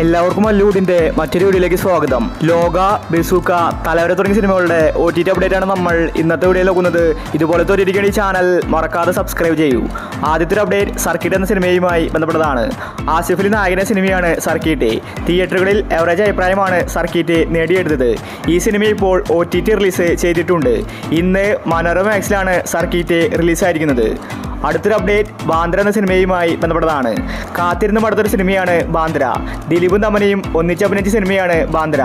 എല്ലാവർക്കും മല്ലൂദിന്റെ മറ്റൊരു വീഡിയോയിലേക്ക് സ്വാഗതം. ലോക, ബസൂക്ക, തലവര തുടങ്ങിയ സിനിമകളുടെ OTT അപ്ഡേറ്റ് ആണ് നമ്മൾ ഇന്നത്തെ വീഡിയോയിൽ നോക്കുന്നത്. ഇതുപോലത്തെ ഒരു ഈ ചാനൽ മറക്കാതെ സബ്സ്ക്രൈബ് ചെയ്യൂ. ആദ്യത്തെ അപ്ഡേറ്റ് സർക്കിട്ട് എന്ന സിനിമയുമായി ബന്ധപ്പെട്ടതാണ്. ആസിഫ് അലി നായകന്റെ സിനിമയാണ് സർക്കിട്ട്. തിയേറ്ററുകളിൽ എവറേജ് അഭിപ്രായമാണ് സർക്കിട്ട് നേടിയെടുത്തത്. ഈ സിനിമ ഇപ്പോൾ OTT റിലീസ് ചെയ്തിട്ടുണ്ട്. ഇന്ന് മനോരമ മാക്സിലാണ് സർക്കിട്ട് റിലീസായിരിക്കുന്നത്. അടുത്തൊരു അപ്ഡേറ്റ് ബാന്ദ്ര എന്ന സിനിമയുമായി ബന്ധപ്പെട്ടതാണ്. കാത്തിരുന്ന് മടുത്തൊരു സിനിമയാണ് ബാന്ദ്ര. ദിലീപും തമനയും ഒന്നിച്ച് അഭിനയിച്ച സിനിമയാണ് ബാന്ദ്ര.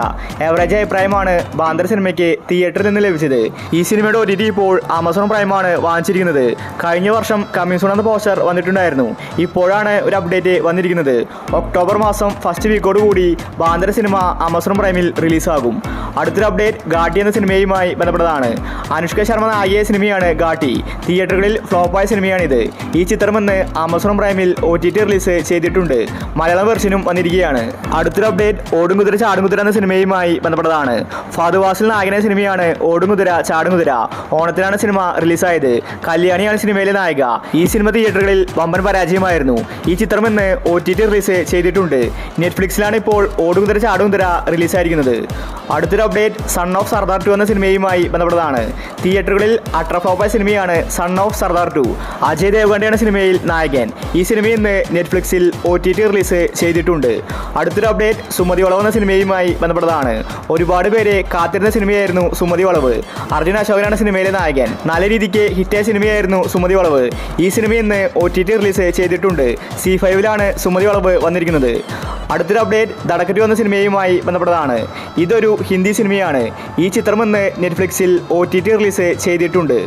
എവറേജ് അഭിപ്രായമാണ് ബാന്ദ്ര സിനിമയ്ക്ക് തിയേറ്ററിൽ നിന്ന് ലഭിച്ചത്. ഈ സിനിമയുടെ OTT ഇപ്പോൾ ആമസോൺ പ്രൈമാണ് വാങ്ങിച്ചിരിക്കുന്നത്. കഴിഞ്ഞ വർഷം കമ്മിങ് സൂൺ എന്ന പോസ്റ്റർ വന്നിട്ടുണ്ടായിരുന്നു. ഇപ്പോഴാണ് ഒരു അപ്ഡേറ്റ് വന്നിരിക്കുന്നത്. ഒക്ടോബർ മാസം ഫസ്റ്റ് വീക്കോട് കൂടി ബാന്ദ്ര സിനിമ ആമസോൺ പ്രൈമിൽ റിലീസാകും. അടുത്തൊരു അപ്ഡേറ്റ് ഘാട്ടി എന്ന സിനിമയുമായി ബന്ധപ്പെട്ടതാണ്. അനുഷ്ക ശർമ്മ നായിക സിനിമയാണ് ഘാട്ടി. തിയേറ്ററുകളിൽ ഫ്ലോപ്പായ സിനിമയാണ്. ഈ ചിത്രം ഇന്ന് ആമസോൺ പ്രൈമിൽ OTT റിലീസ് ചെയ്തിട്ടുണ്ട്. മലയാളം വെർഷനും വന്നിരിക്കുകയാണ്. അടുത്തൊരു അപ്ഡേറ്റ് ഓടുംകുതിര ചാടുംകുതിര എന്ന സിനിമയുമായി ബന്ധപ്പെട്ടതാണ്. ഫഹദ് ഫാസിൽ നായകനെ സിനിമയാണ് ഓടുംകുതിര ചാടുംകുതിര. ഓണത്തിനാണ് സിനിമ റിലീസായത്. കല്യാണിയാണ് സിനിമയിലെ നായിക. ഈ സിനിമ തിയേറ്ററുകളിൽ വമ്പൻ പരാജയമായിരുന്നു. ഈ ചിത്രം ഇന്ന് OTT റിലീസ് ചെയ്തിട്ടുണ്ട്. നെറ്റ്ഫ്ലിക്സിലാണ് ഇപ്പോൾ ഓടുംകുതിര ചാടുംകുതിര റിലീസായിരിക്കുന്നത്. അടുത്തൊരു അപ്ഡേറ്റ് സൺ ഓഫ് സർദാർ 2 എന്ന സിനിമയുമായി ബന്ധപ്പെട്ടതാണ്. തിയേറ്ററുകളിൽ അൾട്രാഫ്ലോപ്പായ സിനിമയാണ് സൺ ഓഫ് സർദാർ 2. അജയ് ദേവ്ഗണ്ടയാണ് സിനിമയിൽ നായകൻ. ഈ സിനിമ ഇന്ന് നെറ്റ്ഫ്ലിക്സിൽ OTT റിലീസ് ചെയ്തിട്ടുണ്ട്. അടുത്തൊരു അപ്ഡേറ്റ് സുമതി വളവ് എന്ന സിനിമയുമായി ബന്ധപ്പെട്ടതാണ്. ഒരുപാട് പേര് കാത്തിരുന്ന സിനിമയായിരുന്നു സുമതി വളവ്. അർജുൻ അശോകനാണ് സിനിമയിലെ നായകൻ. നല്ല രീതിക്ക് ഹിറ്റായ സിനിമയായിരുന്നു സുമതി വളവ്. ഈ സിനിമ ഇന്ന് OTT റിലീസ് ചെയ്തിട്ടുണ്ട്. C5ലാണ് സുമതി വളവ് വന്നിരിക്കുന്നത്. അടുത്തൊരു അപ്ഡേറ്റ് ദടക്കറ്റു എന്ന സിനിമയുമായി ബന്ധപ്പെട്ടതാണ്. ഇതൊരു ഹിന്ദി സിനിമയാണ്. ഈ ചിത്രം ഇന്ന് നെറ്റ്ഫ്ലിക്സിൽ OTT റിലീസ് ചെയ്തിട്ടുണ്ട്.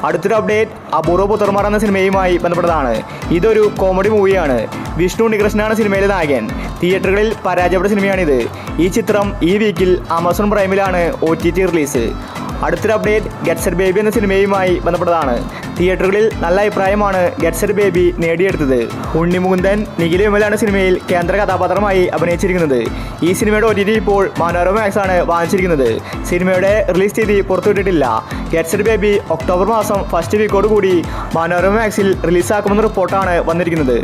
അടുത്തൊരു അപ്ഡേറ്റ് അപൂർവ പുത്രന്മാർ എന്ന സിനിമയുമായി ബന്ധപ്പെട്ടതാണ്. ഇതൊരു കോമഡി മൂവിയാണ്. വിഷ്ണു ഉണ്ണികൃഷ്ണനാണ് സിനിമയിലെ നായകൻ. തിയേറ്ററുകളിൽ പരാജയപ്പെട്ട സിനിമയാണിത്. ഈ ചിത്രം ഈ വീക്കിൽ ആമസോൺ പ്രൈമിലാണ് OTT റിലീസ്. അടുത്തൊരു അപ്ഡേറ്റ് ഗെറ്റ് സെറ്റ് ബേബി എന്ന സിനിമയുമായി ബന്ധപ്പെട്ടതാണ്. തിയേറ്ററുകളിൽ നല്ല അഭിപ്രായമാണ് ഗെറ്റ് സെറ്റ് ബേബി നേടിയെടുത്തത്. ഉണ്ണിമുകുന്ദൻ, നിഖില വിമലാണ് സിനിമയിൽ കേന്ദ്ര കഥാപാത്രമായി അഭിനയിച്ചിരിക്കുന്നത്. ഈ സിനിമയുടെ OTT ഇപ്പോൾ മനോരമ മാക്സാണ് വാങ്ങിച്ചിരിക്കുന്നത്. സിനിമയുടെ റിലീസ് തീയതി പുറത്തുവിട്ടിട്ടില്ല. ഗെറ്റ് സെറ്റ് ബേബി ഒക്ടോബർ മാസം ഫസ്റ്റ് വീക്കോട് കൂടി മനോരമ മാക്സിൽ റിലീസാക്കുമെന്ന റിപ്പോർട്ടാണ് വന്നിരിക്കുന്നത്.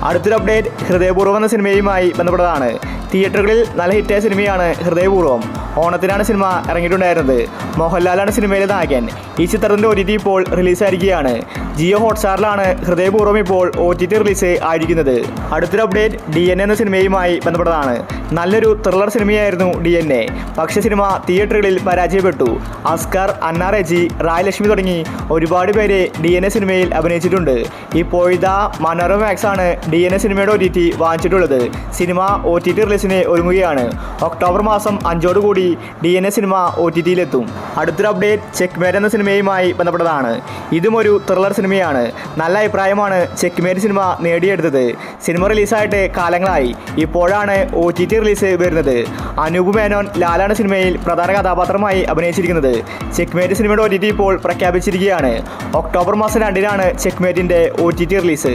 അടുത്തൊരു അപ്ഡേറ്റ് ഹൃദയപൂർവ്വം എന്ന സിനിമയുമായി ബന്ധപ്പെട്ടതാണ്. തിയേറ്ററുകളിൽ നല്ല ഹിറ്റായ സിനിമയാണ് ഹൃദയപൂർവ്വം. ഓണത്തിനാണ് സിനിമ ഇറങ്ങിയിട്ടുണ്ടായിരുന്നത്. മോഹൻലാലാണ് സിനിമയിലെ നായകൻ. ഈ ചിത്രത്തിൻ്റെ OTT ഇപ്പോൾ റിലീസായിരിക്കുകയാണ്. ജിയോ ഹോട്ട്സ്റ്റാറിലാണ് ഹൃദയപൂർവ്വം ഇപ്പോൾ OTT റിലീസ് ആയിരിക്കുന്നത്. അടുത്തൊരു അപ്ഡേറ്റ് DNA എന്ന സിനിമയുമായി ബന്ധപ്പെട്ടതാണ്. നല്ലൊരു ത്രില്ലർ സിനിമയായിരുന്നു DNA. പക്ഷേ സിനിമ തിയേറ്ററുകളിൽ പരാജയപ്പെട്ടു. അസ്കർ, അന്ന റെജി, റായ് ലക്ഷ്മി തുടങ്ങി ഒരുപാട് പേര് DNA സിനിമയിൽ അഭിനയിച്ചിട്ടുണ്ട്. ഇപ്പോഴിതാ മനോരമ മാക്സാണ് DNA സിനിമയുടെ OTT വാങ്ങിച്ചിട്ടുള്ളത്. സിനിമ OTT റിലീസിന് ഒരുങ്ങുകയാണ്. ഒക്ടോബർ മാസം 5 കൂടി DNA സിനിമ OTTയിലെത്തും. അടുത്തൊരു അപ്ഡേറ്റ് ചെക്ക്മേറ്റ് എന്ന സിനിമയുമായി ബന്ധപ്പെട്ടതാണ്. ഇതും ഒരു ത്രില്ലർ സിനിമയാണ്. നല്ല അഭിപ്രായമാണ് ചെക്ക്മേറ്റ് സിനിമ നേടിയെടുത്തത്. സിനിമ റിലീസായിട്ട് കാലങ്ങളായി. ഇപ്പോഴാണ് OTT റിലീസ് വരുന്നത്. അനൂപ് മേനോൻ ലാലാണ് സിനിമയിൽ പ്രധാന കഥാപാത്രമായി അഭിനയിച്ചിരിക്കുന്നത്. ചെക്ക്മേറ്റ് സിനിമയുടെ OTT ഇപ്പോൾ പ്രഖ്യാപിച്ചിരിക്കുകയാണ്. ഒക്ടോബർ മാസം 2-നാണ് ചെക്ക്മേറ്റിൻ്റെ OTT റിലീസ്.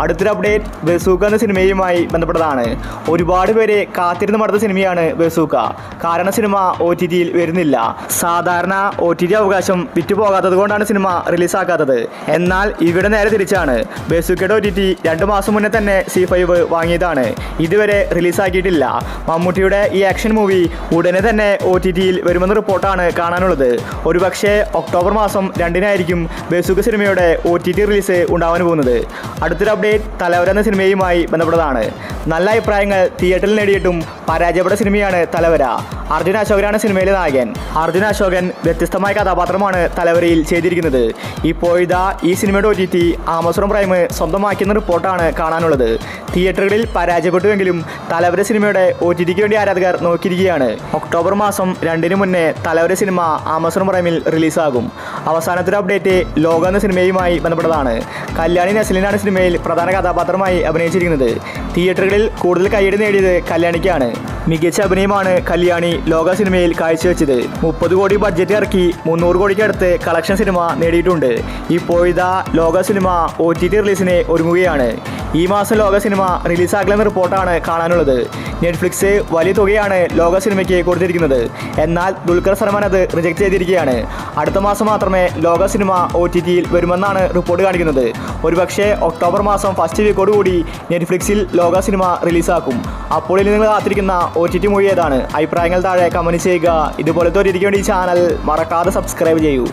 അടുത്തൊരു അപ്ഡേറ്റ് ബസൂക്ക എന്ന സിനിമയുമായി ബന്ധപ്പെട്ടതാണ്. ഒരുപാട് പേര് കാത്തിരുന്ന് മടുത്ത സിനിമയാണ് ബസൂക്ക. കാരണം സിനിമ OTTയിൽ വരുന്നില്ല. സാധാരണ OTT അവകാശം വിറ്റുപോകാത്തത് കൊണ്ടാണ് സിനിമ റിലീസാക്കാത്തത്. എന്നാൽ ഇവിടെ നേരെ തിരിച്ചാണ്. ബസൂക്കയുടെ OTT 2 മാസം മുന്നേ തന്നെ C5 വാങ്ങിയതാണ്. ഇതുവരെ റിലീസാക്കിയിട്ടില്ല. മമ്മൂട്ടിയുടെ ഈ ആക്ഷൻ മൂവി ഉടനെ തന്നെ OTTയിൽ വരുമെന്ന റിപ്പോർട്ടാണ് കാണാനുള്ളത്. ഒരുപക്ഷെ ഒക്ടോബർ മാസം 2-നായിരിക്കും ബസൂക്ക സിനിമയുടെ OTT റിലീസ് ഉണ്ടാവാൻ പോകുന്നത്. അടുത്തൊരു അപ്ഡേറ്റ് തലവര എന്ന സിനിമയുമായി ബന്ധപ്പെട്ടതാണ്. നല്ല അഭിപ്രായങ്ങൾ തിയേറ്ററിൽ നേടിയിട്ടും പരാജയപ്പെട്ട സിനിമയാണ് തലവര. അർജുൻ അശോകനാണ് സിനിമയിലെ നായകൻ. അർജുൻ അശോകൻ വ്യത്യസ്തമായ കഥാപാത്രമാണ് തലവരയിൽ ചെയ്തിരിക്കുന്നത്. ഇപ്പോഴിതാ ഈ സിനിമയുടെ OTT ആമസോൺ പ്രൈം സ്വന്തമാക്കിയെന്ന റിപ്പോർട്ടാണ് കാണാനുള്ളത്. തിയേറ്ററുകളിൽ പരാജയപ്പെട്ടുവെങ്കിലും തലവര സിനിമയുടെ OTTക്ക് വേണ്ടി ആരാധകർ നോക്കിയിരിക്കുകയാണ്. ഒക്ടോബർ മാസം 2-ന് മുന്നേ തലവര സിനിമ ആമസോൺ പ്രൈമിൽ റിലീസാകും. അവസാനത്തെ അപ്ഡേറ്റ് ലോക എന്ന സിനിമയുമായി ബന്ധപ്പെട്ടതാണ്. കല്യാണി നസ്ലിനാണ് സിനിമയിൽ പ്രധാന കഥാപാത്രമായി അഭിനയിച്ചിരിക്കുന്നത്. തിയേറ്ററുകളിൽ കൂടുതൽ കയ്യടി നേടിയത് കല്യാണിക്കാണ്. മികച്ച അഭിനയമാണ് കല്യാണി ലോക സിനിമയിൽ കാഴ്ചവെച്ചത്. 30 കോടി ബഡ്ജറ്റ് ഇറക്കി 300 കോടിക്കടുത്ത് കളക്ഷൻ സിനിമ നേടിയിട്ടുണ്ട്. ഇപ്പോഴിതാ ലോക സിനിമ OTT റിലീസിന് ഒരുങ്ങുകയാണ്. ഈ മാസം ലോക സിനിമ റിലീസാക്കില്ലെന്ന റിപ്പോർട്ടാണ് കാണാനുള്ളത്. നെറ്റ്ഫ്ലിക്സ് വലിയ തുകയാണ് ലോക സിനിമയ്ക്ക് കൊടുത്തിരിക്കുന്നത്. എന്നാൽ ദുൽഖർ സൽമാൻ അത് റിജക്റ്റ് ചെയ്തിരിക്കുകയാണ്. അടുത്ത മാസം മാത്രമേ ലോക സിനിമ OTTയിൽ വരുമെന്നാണ് റിപ്പോർട്ട് കാണിക്കുന്നത്. ഒരുപക്ഷെ ഒക്ടോബർ മാസം ഫസ്റ്റ് വീക്കോടുകൂടി നെറ്റ്ഫ്ലിക്സിൽ ലോക സിനിമ റിലീസാക്കും. അപ്പോൾ ഇനി നിങ്ങൾ കാത്തിരിക്കുന്ന OTT മൂവി ഏതാണ്? അഭിപ്രായങ്ങൾ താഴെ കമന്റ് ചെയ്യുക. ഇതുപോലത്തെ ഒരു വേണ്ടി ചാനൽ മറക്കാതെ സബ്സ്ക്രൈബ് ചെയ്യൂ.